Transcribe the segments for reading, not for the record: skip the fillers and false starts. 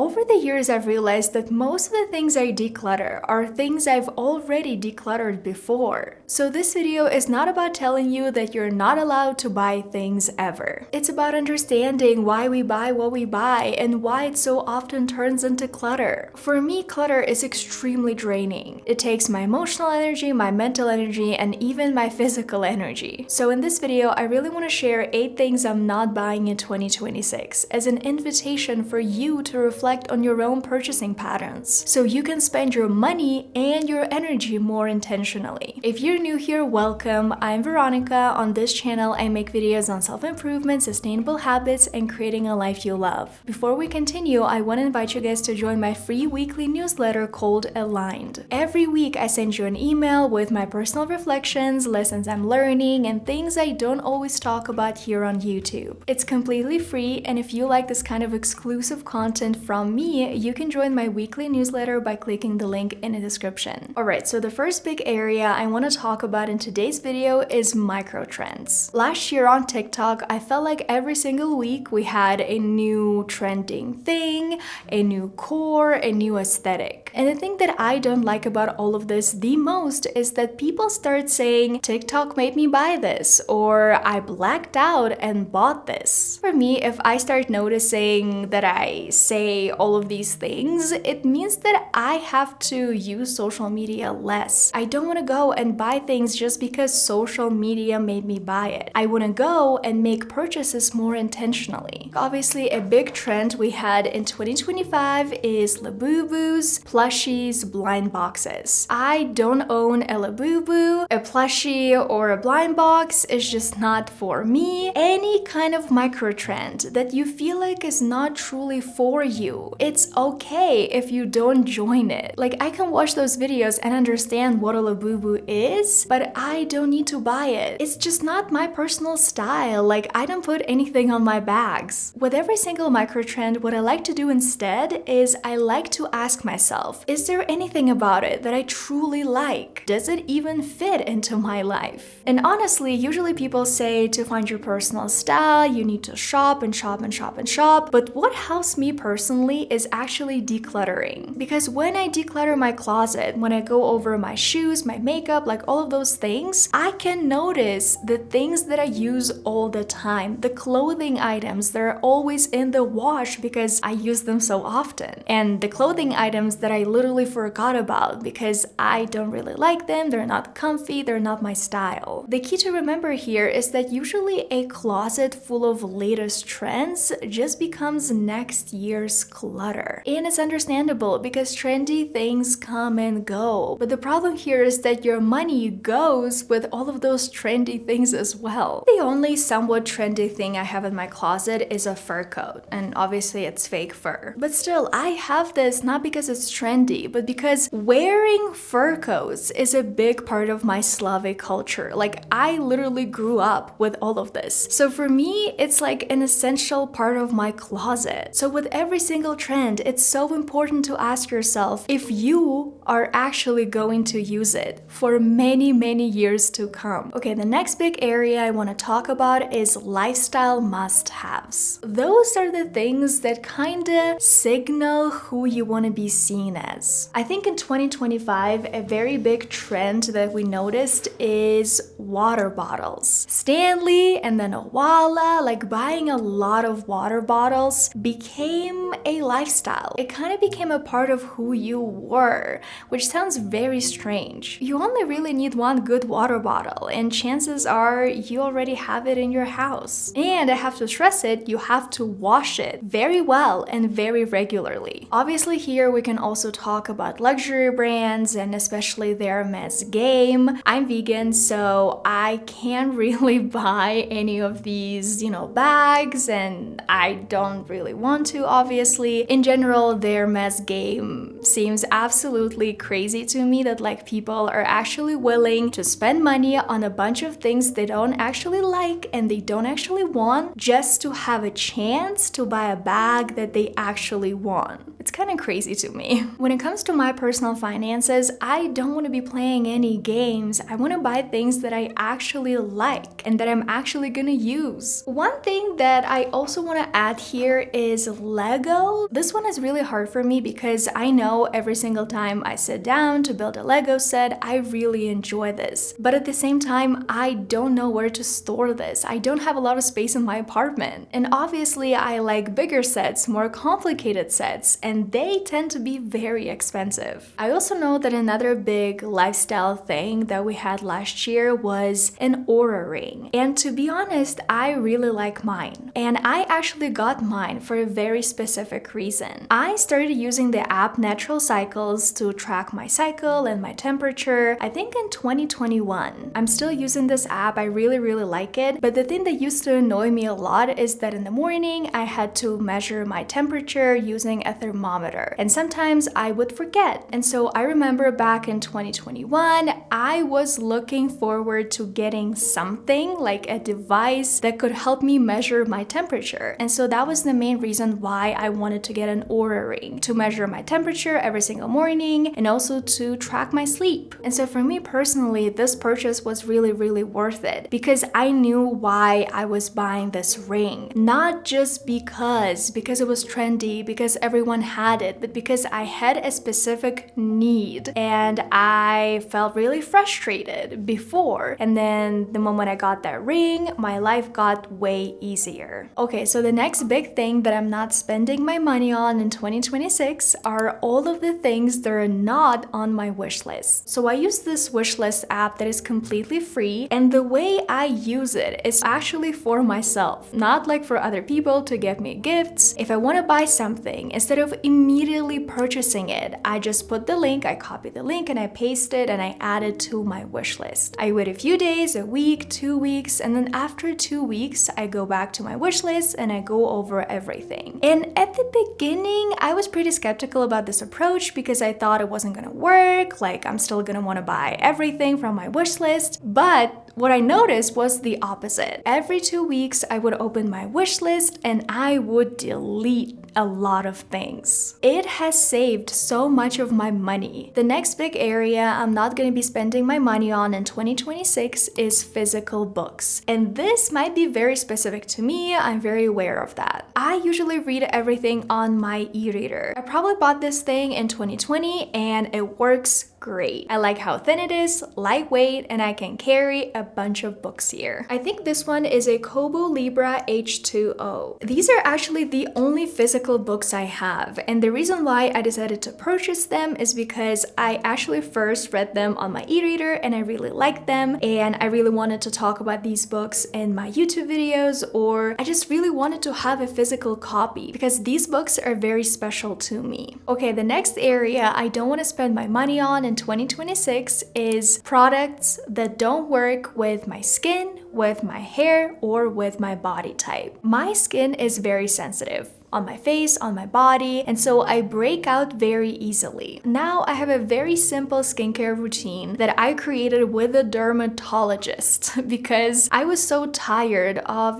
Over the years, I've realized that most of the things I declutter are things I've already decluttered before. So this video is not about telling you that you're not allowed to buy things ever. It's about understanding why we buy what we buy and why it so often turns into clutter. For me, clutter is extremely draining. It takes my emotional energy, my mental energy, and even my physical energy. So in this video, I really want to share 8 things I'm not buying in 2026 as an invitation for you to reflect on your own purchasing patterns so you can spend your money and your energy more intentionally. If you're new here, welcome. I'm Veronika. On this channel, I make videos on self-improvement, sustainable habits, and creating a life you love. Before we continue, I want to invite you guys to join my free weekly newsletter called Aligned. Every week, I send you an email with my personal reflections, lessons I'm learning, and things I don't always talk about here on YouTube. It's completely free, and if you like this kind of exclusive content from me, you can join my weekly newsletter by clicking the link in the description. Alright, so the first big area I want to talk about in today's video is microtrends. Last year on TikTok, I felt like every single week we had a new trending thing, a new core, a new aesthetic. And the thing that I don't like about all of this the most is that people start saying, TikTok made me buy this, or I blacked out and bought this. For me, if I start noticing that I say all of these things, it means that I have to use social media less. I don't want to go and buy things just because social media made me buy it. I want to go and make purchases more intentionally. Obviously, a big trend we had in 2025 is Labubus, plushies, blind boxes. I don't own a Labubu, a plushie, or a blind box is just not for me. Any kind of microtrend that you feel like is not truly for you, it's okay if you don't join it. Like, I can watch those videos and understand what a Labubu is, but I don't need to buy it. It's just not my personal style. Like, I don't put anything on my bags. With every single microtrend, what I like to do instead is I like to ask myself, is there anything about it that I truly like? Does it even fit into my life? And honestly, usually people say to find your personal style, you need to shop and shop and shop and shop. But what helps me personally is actually decluttering. Because when I declutter my closet, when I go over my shoes, my makeup, like all of those things, I can notice the things that I use all the time, the clothing items that are always in the wash because I use them so often, and the clothing items that I literally forgot about because I don't really like them, they're not comfy, they're not my style. The key to remember here is that usually a closet full of latest trends just becomes next year's clutter. And it's understandable because trendy things come and go. But the problem here is that your money goes with all of those trendy things as well. The only somewhat trendy thing I have in my closet is a fur coat, and obviously it's fake fur. But still, I have this not because it's trendy, but because wearing fur coats is a big part of my Slavic culture. Like, I literally grew up with all of this. So for me, it's like an essential part of my closet. So with every single trend, it's so important to ask yourself if you are actually going to use it for many, many years to come. Okay, the next big area I want to talk about is lifestyle must-haves. Those are the things that kinda signal who you want to be seen as. I think in 2025, a very big trend that we noticed is water bottles. Stanley and then Owala, like buying a lot of water bottles became a lifestyle. It kind of became a part of who you were, which sounds very strange. You only really need one good water bottle, and chances are you already have it in your house. And I have to stress it, you have to wash it very well and very regularly. Obviously, here we can also talk about luxury brands and especially their mass game. I'm vegan, so I can't really buy any of these, bags, and I don't really want to, obviously. In general, their mass game seems absolutely crazy to me that like people are actually willing to spend money on a bunch of things they don't actually like and they don't actually want just to have a chance to buy a bag that they actually want. It's kind of crazy to me. When it comes to my personal finances, I don't want to be playing any games. I want to buy things that I actually like and that I'm actually gonna use. One thing that I also want to add here is Lego Although this one is really hard for me because I know every single time I sit down to build a Lego set, I really enjoy this. But at the same time, I don't know where to store this. I don't have a lot of space in my apartment. And obviously, I like bigger sets, more complicated sets, and they tend to be very expensive. I also know that another big lifestyle thing that we had last year was an Aura ring. And to be honest, I really like mine. And I actually got mine for a very specific reason. I started using the app Natural Cycles to track my cycle and my temperature, I think in 2021. I'm still using this app, I really like it, but the thing that used to annoy me a lot is that in the morning I had to measure my temperature using a thermometer, and sometimes I would forget. And so I remember back in 2021, I was looking forward to getting something like a device that could help me measure my temperature. And so that was the main reason why I wanted to get an Aura ring, to measure my temperature every single morning and also to track my sleep. And so for me personally, this purchase was really worth it because I knew why I was buying this ring. Not just because it was trendy, because everyone had it, but because I had a specific need and I felt really frustrated before. And then the moment I got that ring, my life got way easier. Okay, so the next big thing that I'm not spending my money on in 2026 are all of the things that are not on my wish list. So I use this wish list app that is completely free, and the way I use it is actually for myself, not like for other people to give me gifts. If I want to buy something, instead of immediately purchasing it, I just put the link, I copy the link and I paste it and I add it to my wish list. I wait a few days, a week, 2 weeks, and then after 2 weeks, I go back to my wish list and I go over everything. And at the beginning, I was pretty skeptical about this approach because I thought it wasn't gonna work, like I'm still gonna wanna buy everything from my wish list. But what I noticed was the opposite. Every 2 weeks, I would open my wish list and I would delete a lot of things. It has saved so much of my money. The next big area I'm not going to be spending my money on in 2026 is physical books. And this might be very specific to me, I'm very aware of that. I usually read everything on my e-reader. I probably bought this thing in 2020 and it works great. I like how thin it is, lightweight, and I can carry a bunch of books here. I think this one is a Kobo Libra H2O. These are actually the only physical books I have, and the reason why I decided to purchase them is because I actually first read them on my e-reader and I really liked them, and I really wanted to talk about these books in my YouTube videos, or I just really wanted to have a physical copy because these books are very special to me. Okay, the next area I don't want to spend my money on in 2026 is products that don't work with my skin, with my hair, or with my body type. My skin is very sensitive on my face, on my body, and so I break out very easily. Now I have a very simple skincare routine that I created with a dermatologist because I was so tired of,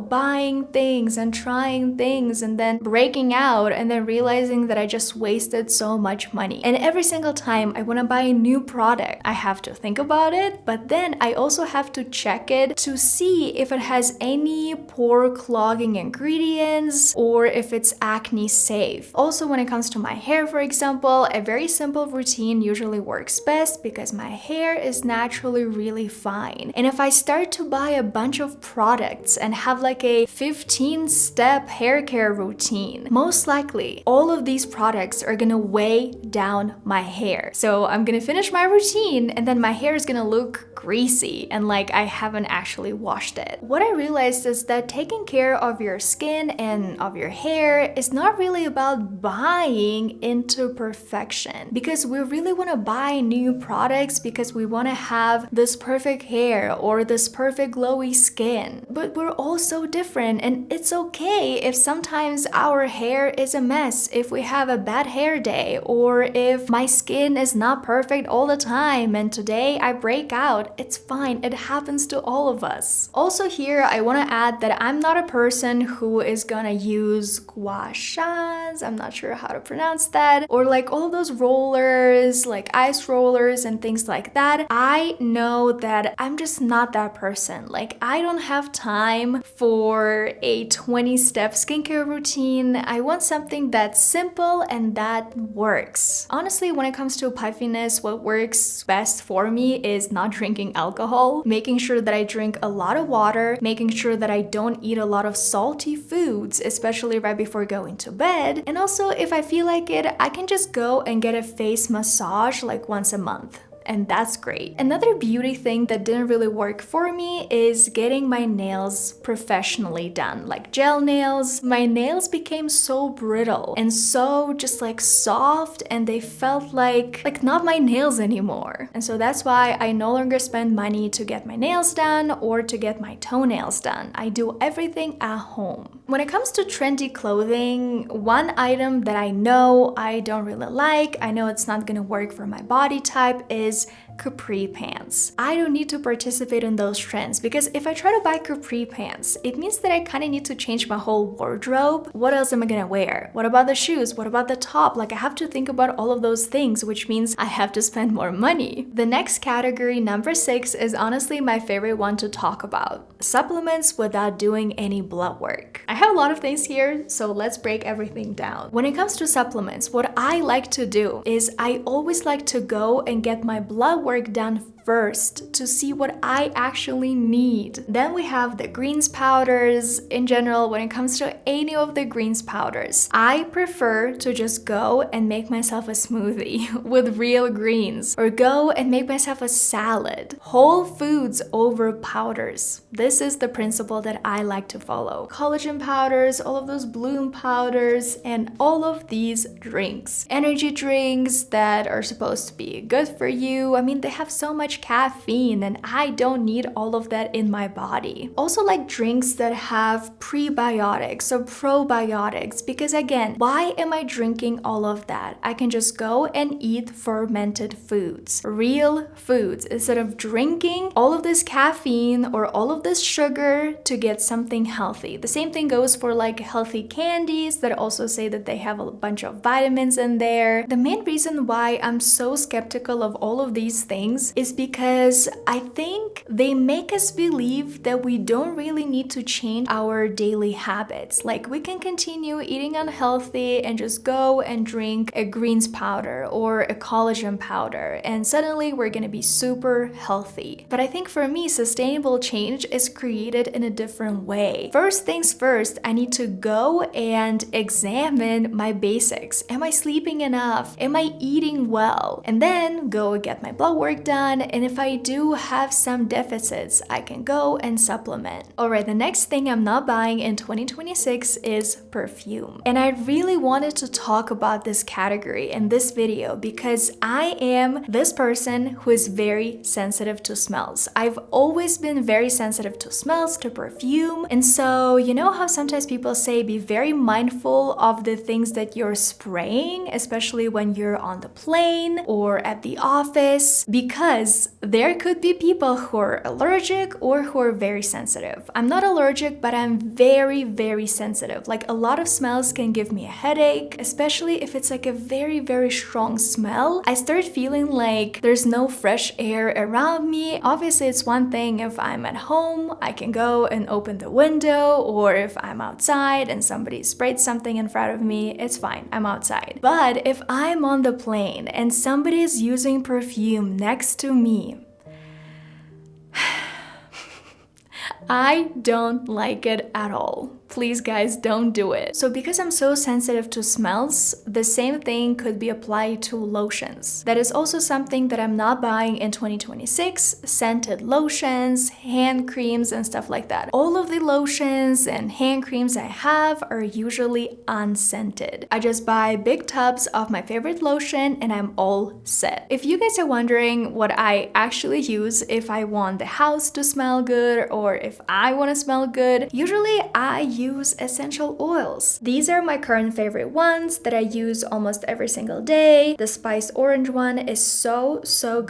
buying things and trying things and then breaking out and then realizing that I just wasted so much money. And every single time I want to buy a new product, I have to think about it, but then I also have to check it to see if it has any pore clogging ingredients or if it's acne safe. Also, when it comes to my hair, for example, a very simple routine usually works best because my hair is naturally really fine. And if I start to buy a bunch of products and have like a 15-step hair care routine, most likely all of these products are gonna weigh down my hair. So I'm gonna finish my routine and then my hair is gonna look greasy and like I haven't actually washed it. What I realized is that taking care of your skin and of your hair is not really about buying into perfection, because we really want to buy new products because we want to have this perfect hair or this perfect glowy skin. But we're all so different, and it's okay if sometimes our hair is a mess, if we have a bad hair day, or if my skin is not perfect all the time and today I break out. It's fine, it happens to all of us. Also here, I want to add that I'm not a person who is gonna use those gua shas, I'm not sure how to pronounce that, or like all those rollers, like ice rollers and things like that. I know that I'm just not that person. Like, I don't have time for a 20-step skincare routine. I want something that's simple and that works. Honestly, when it comes to puffiness, what works best for me is not drinking alcohol, making sure that I drink a lot of water, making sure that I don't eat a lot of salty foods, especially right before going to bed. And also, if I feel like it, I can just go and get a face massage like once a month. And that's great. Another beauty thing that didn't really work for me is getting my nails professionally done, like gel nails. My nails became so brittle and so just like soft, and they felt like not my nails anymore. And so that's why I no longer spend money to get my nails done or to get my toenails done. I do everything at home. When it comes to trendy clothing, one item that I know I don't really like, I know it's not gonna work for my body type, is capri pants. I don't need to participate in those trends because if I try to buy capri pants, it means that I kind of need to change my whole wardrobe. What else am I gonna wear? What about the shoes? What about the top? Like, I have to think about all of those things, which means I have to spend more money. The next category, number 6, is honestly my favorite one to talk about. Supplements without doing any blood work. I have a lot of things here, so let's break everything down. When it comes to supplements, what I like to do is I always like to go and get my blood work done first to see what I actually need. Then we have the greens powders. In general, when it comes to any of the greens powders, I prefer to just go and make myself a smoothie with real greens, or go and make myself a salad. Whole foods over powders. This is the principle that I like to follow. Collagen powders, all of those bloom powders, and all of these drinks. Energy drinks that are supposed to be good for you. I mean, they have so much caffeine and I don't need all of that in my body. Also, like drinks that have prebiotics or probiotics, because again, why am I drinking all of that? I can just go and eat fermented foods, real foods, instead of drinking all of this caffeine or all of this sugar to get something healthy. The same thing goes for like healthy candies that also say that they have a bunch of vitamins in there. The main reason why I'm so skeptical of all of these things is because I think they make us believe that we don't really need to change our daily habits. Like, we can continue eating unhealthy and just go and drink a greens powder or a collagen powder, and suddenly we're gonna be super healthy. But I think for me, sustainable change is created in a different way. First things first, I need to go and examine my basics. Am I sleeping enough? Am I eating well? And then go get my blood work done. And if I do have some deficits, I can go and supplement. Alright, the next thing I'm not buying in 2026 is perfume. And I really wanted to talk about this category in this video because I am this person who is very sensitive to smells. I've always been very sensitive to smells, to perfume. And so, you know how sometimes people say be very mindful of the things that you're spraying, especially when you're on the plane or at the office, because there could be people who are allergic or who are very sensitive. I'm not allergic, but I'm very, very sensitive. Like, a lot of smells can give me a headache, especially if it's like a very, very strong smell. I start feeling like there's no fresh air around me. Obviously, it's one thing if I'm at home, I can go and open the window, or if I'm outside and somebody sprayed something in front of me, it's fine, I'm outside. But if I'm on the plane and somebody is using perfume next to me, I don't like it at all. Please guys, don't do it. So because I'm so sensitive to smells, the same thing could be applied to lotions. That is also something that I'm not buying in 2026. Scented lotions, hand creams, and stuff like that. All of the lotions and hand creams I have are usually unscented. I just buy big tubs of my favorite lotion and I'm all set. If you guys are wondering what I actually use if I want the house to smell good or if I want to smell good, usually I use essential oils. These are my current favorite ones that I use almost every single day. The spice orange one is so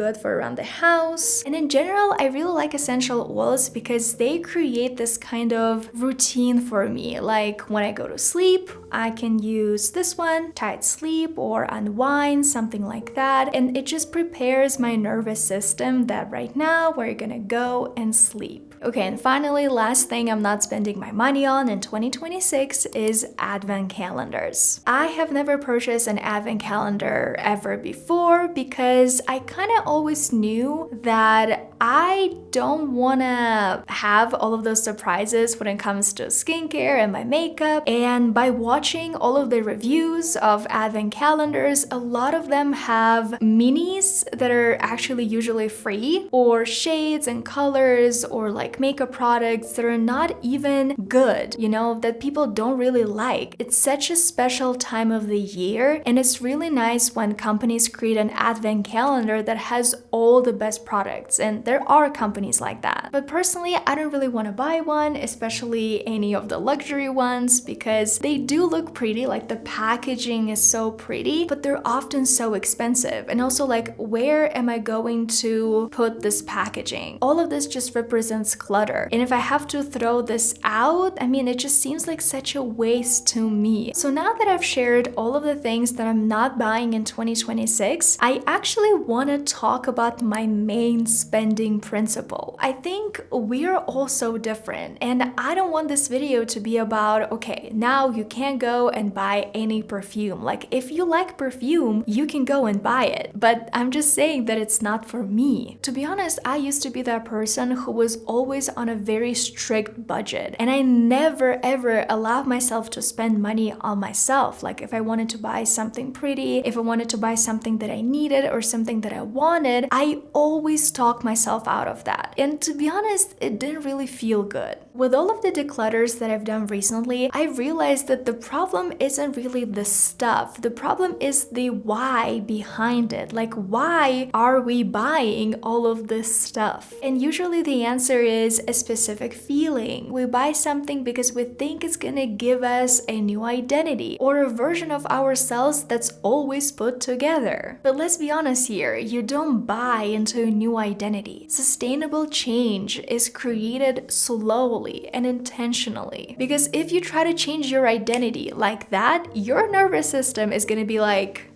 good for around the house. And in general, I really like essential oils because they create this kind of routine for me. Like when I go to sleep, I can use this one, tight sleep or unwind, something like that. And it just prepares my nervous system that right now we're gonna go and sleep. Okay, and finally, last thing I'm not spending my money on in 2026 is advent calendars. I have never purchased an advent calendar ever before because I kind of always knew that I don't want to have all of those surprises when it comes to skincare and my makeup. And by watching all of the reviews of advent calendars, a lot of them have minis that are actually usually free, or shades and colors, or like makeup products that are not even good, that people don't really like. It's such a special time of the year, and it's really nice when companies create an advent calendar that has all the best products, and there are companies like that. But personally, I don't really want to buy one, especially any of the luxury ones, because they do look pretty, like the packaging is so pretty, but they're often so expensive. And also, like, where am I going to put this packaging? All of this just represents clutter. And if I have to throw this out, it just seems like such a waste to me. So now that I've shared all of the things that I'm not buying in 2026, I actually want to talk about my main spending principle. I think we're all so different, and I don't want this video to be about, okay, now you can't go and buy any perfume. Like, if you like perfume, you can go and buy it. But I'm just saying that it's not for me. To be honest, I used to be that person who was always on a very strict budget, and I never ever allowed myself to spend money on myself. Like, if I wanted to buy something pretty, if I wanted to buy something that I needed or something that I wanted, I always talked myself out of that. And to be honest, it didn't really feel good. With all of the declutters that I've done recently, I realized that the problem isn't really the stuff. The problem is the why behind it. Like, why are we buying all of this stuff? And usually the answer is a specific feeling. We buy something because we think it's gonna give us a new identity or a version of ourselves that's always put together. But let's be honest here, you don't buy into a new identity. Sustainable change is created slowly and intentionally. Because if you try to change your identity like that, your nervous system is gonna be like,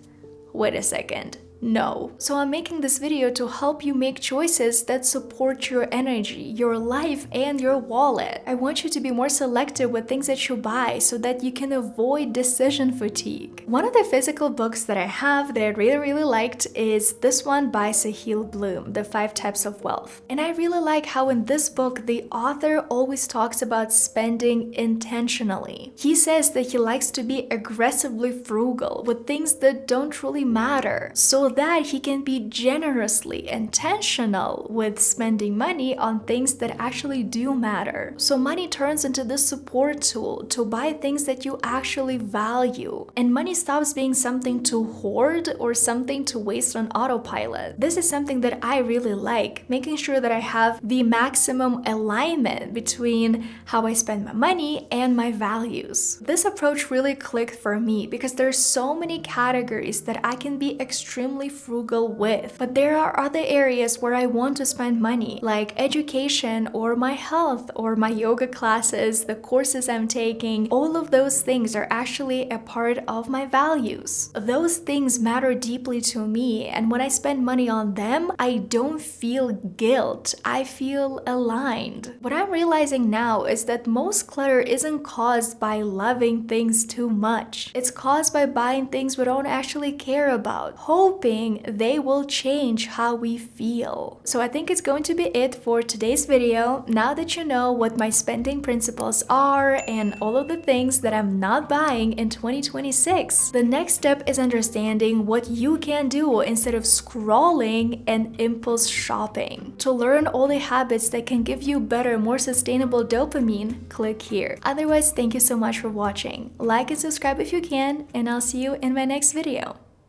wait a second. No. So I'm making this video to help you make choices that support your energy, your life, and your wallet. I want you to be more selective with things that you buy so that you can avoid decision fatigue. One of the physical books that I have that I really liked is this one by Sahil Bloom, The 5 Types of Wealth. And I really like how in this book, the author always talks about spending intentionally. He says that he likes to be aggressively frugal with things that don't truly matter, so that he can be generously intentional with spending money on things that actually do matter. So money turns into this support tool to buy things that you actually value. And money stops being something to hoard or something to waste on autopilot. This is something that I really like, making sure that I have the maximum alignment between how I spend my money and my values. This approach really clicked for me because there's so many categories that I can be extremely frugal with. But there are other areas where I want to spend money, like education or my health or my yoga classes, the courses I'm taking. All of those things are actually a part of my values. Those things matter deeply to me, and when I spend money on them, I don't feel guilt. I feel aligned. What I'm realizing now is that most clutter isn't caused by loving things too much. It's caused by buying things we don't actually care about, hoping they will change how we feel. So I think it's going to be it for today's video. Now that you know what my spending principles are and all of the things that I'm not buying in 2026, the next step is understanding what you can do instead of scrolling and impulse shopping. To learn all the habits that can give you better, more sustainable dopamine, click here. Otherwise, thank you so much for watching. Like and subscribe if you can, and I'll see you in my next video.